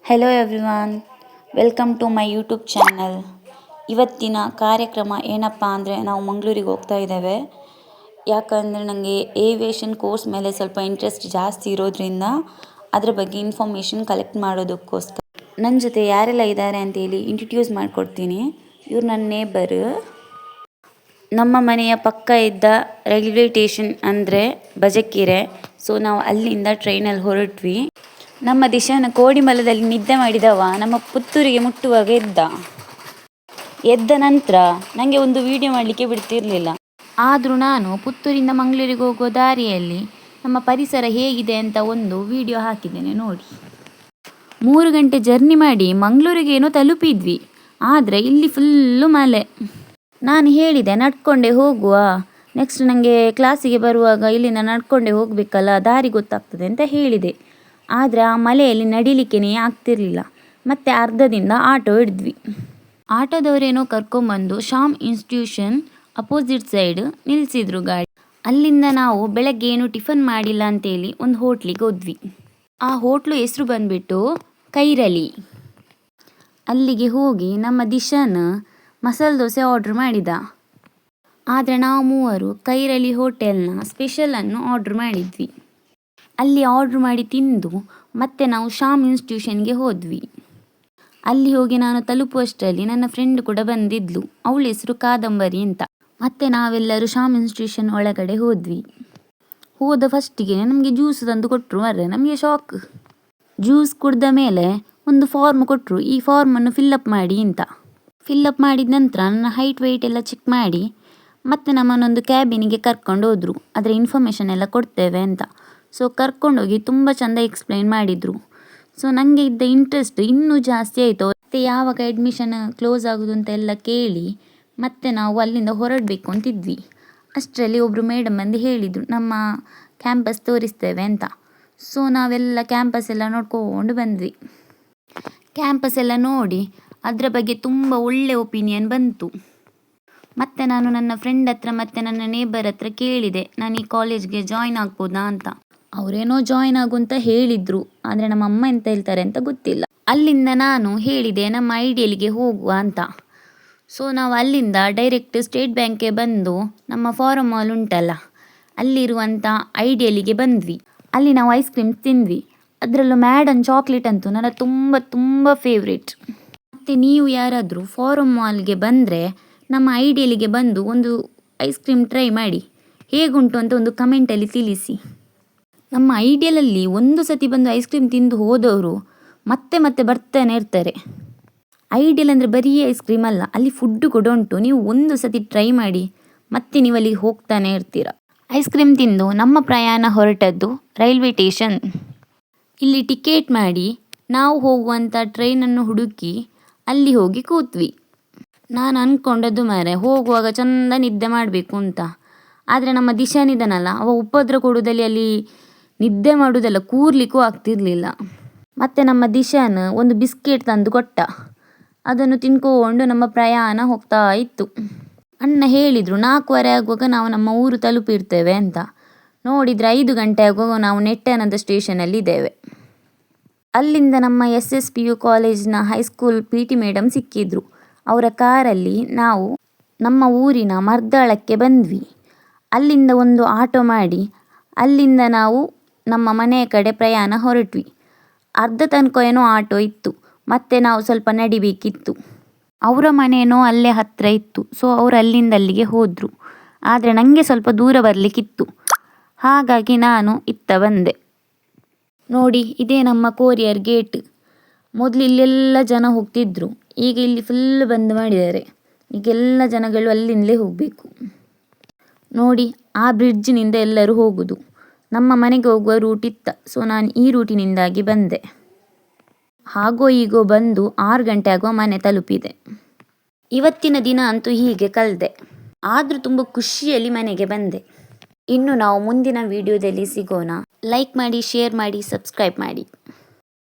Hello everyone, welcome to my YouTube channel. ಇವತ್ತಿನ ಕಾರ್ಯಕ್ರಮ ಏನಪ್ಪ ಅಂದರೆ ನಾವು ಮಂಗಳೂರಿಗೆ ಹೋಗ್ತಾ ಇದ್ದೇವೆ. ಯಾಕಂದರೆ ನನಗೆ ಏವಿಯೇಷನ್ ಕೋರ್ಸ್ ಮೇಲೆ ಸ್ವಲ್ಪ ಇಂಟ್ರೆಸ್ಟ್ ಜಾಸ್ತಿ ಇರೋದ್ರಿಂದ ಅದರ ಬಗ್ಗೆ ಇನ್ಫಾರ್ಮೇಷನ್ ಕಲೆಕ್ಟ್ ಮಾಡೋದಕ್ಕೋಸ್ಕರ ನನ್ನ ಜೊತೆ ಯಾರೆಲ್ಲ ಇದ್ದಾರೆ ಅಂತೇಳಿ ಇಂಟ್ರಡ್ಯೂಸ್ ಮಾಡಿಕೊಡ್ತೀನಿ. ಇವ್ರು ನನ್ನ ನೇಬರು. ನಮ್ಮ ಮನೆಯ ಪಕ್ಕ ಇದ್ದ ರೈಲ್ವೆ ಸ್ಟೇಷನ್ ಅಂದರೆ ಬಜಕೆರೆ. ಸೊ ನಾವು ಅಲ್ಲಿಂದ ಟ್ರೈನಲ್ಲಿ ಹೊರಟ್ವಿ. ನಮ್ಮ ದಿಶಾನ ಕೋಡಿಮಲದಲ್ಲಿ ನಿದ್ದೆ ಮಾಡಿದವ ನಮ್ಮ ಪುತ್ತೂರಿಗೆ ಮುಟ್ಟುವಾಗ ಎದ್ದ ನಂತರ ನನಗೆ ಒಂದು ವಿಡಿಯೋ ಮಾಡಲಿಕ್ಕೆ ಬಿಡ್ತಿರ್ಲಿಲ್ಲ. ಆದರೂ ನಾನು ಪುತ್ತೂರಿಂದ ಮಂಗಳೂರಿಗೆ ಹೋಗೋ ದಾರಿಯಲ್ಲಿ ನಮ್ಮ ಪರಿಸರ ಹೇಗಿದೆ ಅಂತ ಒಂದು ವಿಡಿಯೋ ಹಾಕಿದ್ದೇನೆ ನೋಡಿ. 3 ಗಂಟೆ ಜರ್ನಿ ಮಾಡಿ ಮಂಗಳೂರಿಗೆ ಏನೋ ತಲುಪಿದ್ವಿ, ಆದರೆ ಇಲ್ಲಿ ಫುಲ್ಲು ಮಳೆ. ನಾನು ಹೇಳಿದೆ ನಡ್ಕೊಂಡೇ ಹೋಗುವ, ನೆಕ್ಸ್ಟ್ ನನಗೆ ಕ್ಲಾಸಿಗೆ ಬರುವಾಗ ಇಲ್ಲಿಂದ ನಡ್ಕೊಂಡೇ ಹೋಗಬೇಕಲ್ಲ, ದಾರಿ ಗೊತ್ತಾಗ್ತದೆ ಅಂತ ಹೇಳಿದೆ. ಆದರೆ ಆ ಮಳೆಯಲ್ಲಿ ನಡಿಲಿಕ್ಕೇ ಆಗ್ತಿರ್ಲಿಲ್ಲ. ಮತ್ತು ಅರ್ಧದಿಂದ ಆಟೋ ಹಿಡಿದ್ವಿ. ಆಟೋದವರೇನೋ ಕರ್ಕೊಂಬಂದು ಶ್ಯಾಮ್ ಇನ್ಸ್ಟಿಟ್ಯೂಷನ್ ಅಪೋಸಿಟ್ ಸೈಡ್ ನಿಲ್ಲಿಸಿದ್ರು ಗಾಡಿ. ಅಲ್ಲಿಂದ ನಾವು ಬೆಳಗ್ಗೆ ಏನು ಟಿಫನ್ ಮಾಡಿಲ್ಲ ಅಂತೇಳಿ ಒಂದು ಹೋಟ್ಲಿಗೆ ಹೋದ್ವಿ. ಆ ಹೋಟ್ಲು ಹೆಸರು ಬಂದುಬಿಟ್ಟು ಕೈರಳಿ. ಅಲ್ಲಿಗೆ ಹೋಗಿ ನಮ್ಮ ದಿಶಾನ ಮಸಾಲೆ ದೋಸೆ ಆರ್ಡ್ರ್ ಮಾಡಿದ. ಆದರೆ ನಾವು ಮೂವರು ಕೈರಳಿ ಹೋಟೆಲ್ನ ಸ್ಪೆಷಲನ್ನು ಆರ್ಡ್ರ್ ಮಾಡಿದ್ವಿ. ಅಲ್ಲಿ ಆರ್ಡ್ರ್ ಮಾಡಿ ತಿಂದು ಮತ್ತೆ ನಾವು ಶ್ಯಾಮ್ ಇನ್ಸ್ಟಿಟ್ಯೂಷನ್ಗೆ ಹೋದ್ವಿ. ಅಲ್ಲಿ ಹೋಗಿ ನಾನು ತಲುಪುವಷ್ಟರಲ್ಲಿ ನನ್ನ ಫ್ರೆಂಡ್ ಕೂಡ ಬಂದಿದ್ಲು. ಅವಳ ಹೆಸರು ಕಾದಂಬರಿ ಅಂತ. ಮತ್ತೆ ನಾವೆಲ್ಲರೂ ಶ್ಯಾಮ್ ಇನ್ಸ್ಟಿಟ್ಯೂಷನ್ ಒಳಗಡೆ ಹೋದ್ವಿ. ಹೋದ ಫಸ್ಟಿಗೆ ನಮಗೆ ಜ್ಯೂಸ್ ತಂದು ಕೊಟ್ಟರು. ಮರ್ರೆ ನಮಗೆ ಶಾಕ್. ಜ್ಯೂಸ್ ಕುಡ್ದ ಮೇಲೆ ಒಂದು ಫಾರ್ಮ್ ಕೊಟ್ಟರು, ಈ ಫಾರ್ಮನ್ನು ಫಿಲ್ಲಪ್ ಮಾಡಿ ಅಂತ. ಫಿಲ್ಲಪ್ ಮಾಡಿದ ನಂತರ ನನ್ನ ಹೈಟ್ ವೆಯ್ಟ್ ಎಲ್ಲ ಚೆಕ್ ಮಾಡಿ ಮತ್ತೆ ನಮ್ಮನ್ನೊಂದು ಕ್ಯಾಬಿನಿಗೆ ಕರ್ಕೊಂಡು ಹೋದರು. ಅದರ ಇನ್ಫಾರ್ಮೇಷನ್ ಎಲ್ಲ ಕೊಡ್ತೇವೆ ಅಂತ. ಸೊ ಕರ್ಕೊಂಡೋಗಿ ತುಂಬ ಚೆಂದ ಎಕ್ಸ್ಪ್ಲೈನ್ ಮಾಡಿದರು. ಸೊ ನನಗೆ ಇದ್ದ ಇಂಟ್ರೆಸ್ಟ್ ಇನ್ನೂ ಜಾಸ್ತಿ ಆಯಿತು. ಮತ್ತು ಯಾವಾಗ ಅಡ್ಮಿಷನ್ ಕ್ಲೋಸ್ ಆಗೋದು ಅಂತ ಎಲ್ಲ ಕೇಳಿ ಮತ್ತೆ ನಾವು ಅಲ್ಲಿಂದ ಹೊರಡಬೇಕು ಅಂತಿದ್ವಿ. ಅಷ್ಟರಲ್ಲಿ ಒಬ್ಬರು ಮೇಡಮ್ ಬಂದು ಹೇಳಿದರು ನಮ್ಮ ಕ್ಯಾಂಪಸ್ ತೋರಿಸ್ತೇವೆ ಅಂತ. ಸೊ ನಾವೆಲ್ಲ ಕ್ಯಾಂಪಸ್ ಎಲ್ಲ ನೋಡ್ಕೊಂಡು ಬಂದ್ವಿ. ಕ್ಯಾಂಪಸ್ ಎಲ್ಲ ನೋಡಿ ಅದರ ಬಗ್ಗೆ ತುಂಬ ಒಳ್ಳೆ ಒಪಿನಿಯನ್ ಬಂತು. ಮತ್ತು ನಾನು ನನ್ನ ಫ್ರೆಂಡ್ ಹತ್ರ ಮತ್ತು ನನ್ನ ನೇಬರ್ ಹತ್ರ ಕೇಳಿದೆ, ನಾನು ಈ ಕಾಲೇಜ್ಗೆ ಜಾಯ್ನ್ ಆಗ್ಬೋದಾ ಅಂತ. ಅವರೇನೋ ಜಾಯ್ನ್ ಆಗು ಅಂತ ಹೇಳಿದರು, ಆದರೆ ನಮ್ಮ ಅಮ್ಮ ಎಂತ ಹೇಳ್ತಾರೆ ಅಂತ ಗೊತ್ತಿಲ್ಲ. ಅಲ್ಲಿಂದ ನಾನು ಹೇಳಿದೆ ನಮ್ಮ ಐಡಿಯಲ್ಗೆ ಹೋಗುವ ಅಂತ. ಸೊ ನಾವು ಅಲ್ಲಿಂದ ಡೈರೆಕ್ಟ್ ಸ್ಟೇಟ್ ಬ್ಯಾಂಕ್ಗೆ ಬಂದು ನಮ್ಮ ಫಾರಮ್ ಮಾಲ್ ಉಂಟಲ್ಲ ಅಲ್ಲಿರುವಂಥ ಐಡಿಯಲಿಗೆ ಬಂದ್ವಿ. ಅಲ್ಲಿ ನಾವು ಐಸ್ ಕ್ರೀಮ್ ತಿಂದ್ವಿ. ಅದರಲ್ಲೂ ಮ್ಯಾಡನ್ ಚಾಕ್ಲೇಟ್ ಅಂತೂ ನನ್ನ ತುಂಬ ತುಂಬ ಫೇವ್ರೇಟ್. ಮತ್ತು ನೀವು ಯಾರಾದರೂ ಫಾರಮ್ ಮಾಲ್ಗೆ ಬಂದರೆ ನಮ್ಮ ಐಡಿಯಲಿಗೆ ಬಂದು ಒಂದು ಐಸ್ ಕ್ರೀಮ್ ಟ್ರೈ ಮಾಡಿ, ಹೇಗುಂಟು ಅಂತ ಒಂದು ಕಮೆಂಟಲ್ಲಿ ತಿಳಿಸಿ. ನಮ್ಮ ಐಡಿಯಲಲ್ಲಿ ಒಂದು ಸತಿ ಬಂದು ಐಸ್ ಕ್ರೀಮ್ ತಿಂದು ಹೋದವರು ಮತ್ತೆ ಮತ್ತೆ ಬರ್ತಾನೆ ಇರ್ತಾರೆ. ಐಡಿಯಲ್ ಅಂದರೆ ಬರೀ ಐಸ್ ಕ್ರೀಮ್ ಅಲ್ಲ, ಅಲ್ಲಿ ಫುಡ್ಡು ಕೂಡ ಉಂಟು. ನೀವು ಒಂದು ಸತಿ ಟ್ರೈ ಮಾಡಿ ಮತ್ತೆ ನೀವು ಅಲ್ಲಿಗೆ ಹೋಗ್ತಾನೆ ಇರ್ತೀರ. ಐಸ್ ಕ್ರೀಮ್ ತಿಂದು ನಮ್ಮ ಪ್ರಯಾಣ ಹೊರಟದ್ದು ರೈಲ್ವೆ ಸ್ಟೇಷನ್. ಇಲ್ಲಿ ಟಿಕೆಟ್ ಮಾಡಿ ನಾವು ಹೋಗುವಂಥ ಟ್ರೈನನ್ನು ಹುಡುಕಿ ಅಲ್ಲಿ ಹೋಗಿ ಕೂತ್ವಿ. ನಾನು ಅಂದ್ಕೊಂಡದ್ದು ಮಾರೆ ಹೋಗುವಾಗ ಚೆಂದ ನಿದ್ದೆ ಮಾಡಬೇಕು ಅಂತ. ಆದರೆ ನಮ್ಮ ದಿಶಾನಿದನಲ್ಲ, ಅವ ಉಪದ್ರ ಕೊಡೋದಲ್ಲಿ ಅಲ್ಲಿ ನಿದ್ದೆ ಮಾಡೋದಲ್ಲ, ಕೂರ್ಲಿಕ್ಕೂ ಆಗ್ತಿರ್ಲಿಲ್ಲ. ಮತ್ತು ನಮ್ಮ ದಿಶಾನ ಒಂದು ಬಿಸ್ಕೆಟ್ ತಂದು ಕೊಟ್ಟ. ಅದನ್ನು ತಿನ್ಕೊಂಡು ನಮ್ಮ ಪ್ರಯಾಣ ಹೋಗ್ತಾ ಇತ್ತು. ಅಣ್ಣ ಹೇಳಿದರು 4:15 ಆಗುವಾಗ ನಾವು ನಮ್ಮ ಊರು ತಲುಪಿರ್ತೇವೆ ಅಂತ. ನೋಡಿದರೆ 5 ಗಂಟೆ ಆಗುವಾಗ ನಾವು ನೆಟ್ಟಣದ ಸ್ಟೇಷನಲ್ಲಿ ಇದ್ದೇವೆ. ಅಲ್ಲಿಂದ ನಮ್ಮ SSPU ಕಾಲೇಜಿನ ಹೈಸ್ಕೂಲ್ PT ಮೇಡಮ್ ಸಿಕ್ಕಿದ್ರು. ಅವರ ಕಾರಲ್ಲಿ ನಾವು ನಮ್ಮ ಊರಿನ ಮರ್ದಾಳಕ್ಕೆ ಬಂದ್ವಿ. ಅಲ್ಲಿಂದ ಒಂದು ಆಟೋ ಮಾಡಿ ಅಲ್ಲಿಂದ ನಾವು ನಮ್ಮ ಮನೆಯ ಕಡೆ ಪ್ರಯಾಣ ಹೊರಟ್ವಿ. ಅರ್ಧ ತನಕ ಏನೋ ಆಟೋ ಇತ್ತು, ಮತ್ತು ನಾವು ಸ್ವಲ್ಪ ನಡಿಬೇಕಿತ್ತು. ಅವರ ಮನೆಯೋ ಅಲ್ಲೇ ಹತ್ತಿರ ಇತ್ತು. ಸೊ ಅವರು ಅಲ್ಲಿಂದ ಅಲ್ಲಿಗೆ ಹೋದರು. ಆದರೆ ನನಗೆ ಸ್ವಲ್ಪ ದೂರ ಬರಲಿಕ್ಕಿತ್ತು, ಹಾಗಾಗಿ ನಾನು ಇತ್ತ ಬಂದೆ. ನೋಡಿ, ಇದೇ ನಮ್ಮ ಕೊರಿಯರ್ ಗೇಟ್. ಮೊದಲು ಇಲ್ಲೆಲ್ಲ ಜನ ಹೋಗ್ತಿದ್ರು, ಈಗ ಇಲ್ಲಿ ಫುಲ್ ಬಂದ್ ಮಾಡಿದ್ದಾರೆ. ಈಗೆಲ್ಲ ಜನಗಳು ಅಲ್ಲಿಂದಲೇ ಹೋಗಬೇಕು. ನೋಡಿ, ಆ ಬ್ರಿಡ್ಜಿನಿಂದ ಎಲ್ಲರೂ ಹೋಗೋದು. ನಮ್ಮ ಮನೆಗೆ ಹೋಗುವ ರೂಟ್ ಇತ್ತ. ಸೊ ನಾನು ಈ ರೂಟಿನಿಂದಾಗಿ ಬಂದೆ. ಹಾಗೋ ಹೀಗೋ ಬಂದು 6 ಗಂಟೆ ಆಗುವ ಮನೆ ತಲುಪಿದೆ. ಇವತ್ತಿನ ದಿನ ಅಂತೂ ಹೀಗೆ ಕಳೆದೆ. ಆದರೂ ತುಂಬ ಖುಷಿಯಲ್ಲಿ ಮನೆಗೆ ಬಂದೆ. ಇನ್ನು ನಾವು ಮುಂದಿನ ವಿಡಿಯೋದಲ್ಲಿ ಸಿಗೋಣ. ಲೈಕ್ ಮಾಡಿ, ಶೇರ್ ಮಾಡಿ, ಸಬ್ಸ್ಕ್ರೈಬ್ ಮಾಡಿ.